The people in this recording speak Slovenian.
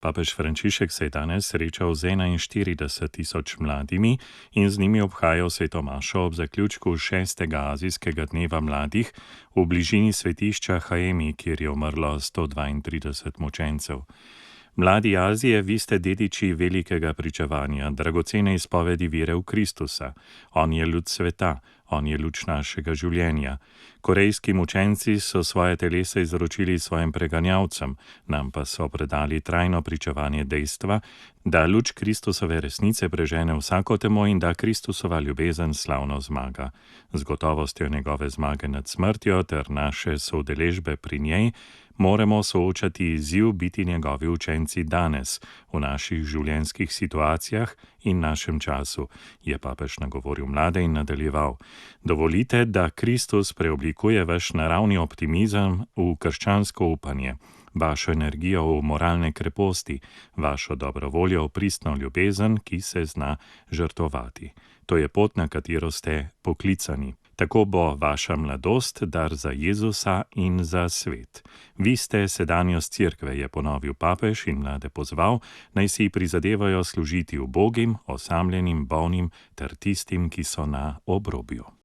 Papež Frančišek se je danes srečal z 41 000 mladimi in z njimi obhajal sveto mašo ob zaključku 6. azijskega dneva mladih v bližini svetišča Haemi, kjer je umrlo 132 mučencev. Mladi Azije, vi ste dediči velikega pričevanja, dragocene izpovedi vere v Kristusa. On je luč sveta, on je luč našega življenja. Korejski mučenci so svoje telesa izročili svojim preganjavcem, nam pa so predali trajno pričevanje dejstva, da luč Kristusove resnice prežene vsako temo in da Kristusova ljubezen slavno zmaga. Z gotovostjo njegove zmage nad smrtjo ter naše soudeležbe pri njej moramo soočati izziv biti njegovi učenci danes, v naših življenjskih situacijah in našem času, je papež nagovoril mlade in nadaljeval. Dovolite, da Kristus preoblikuje vaš naravni optimizem v krščansko upanje, vašo energijo v moralne kreposti, vašo dobro voljo v pristno ljubezen, ki se zna žrtvovati. To je pot, na katero ste poklicani. Tako bo vaša mladost dar za Jezusa in za svet. Vi ste sedanjost cerkve, je ponovil papež in mlade pozval, naj si prizadevajo služiti ubogim, osamljenim, bolnim ter tistim, ki so na obrobju.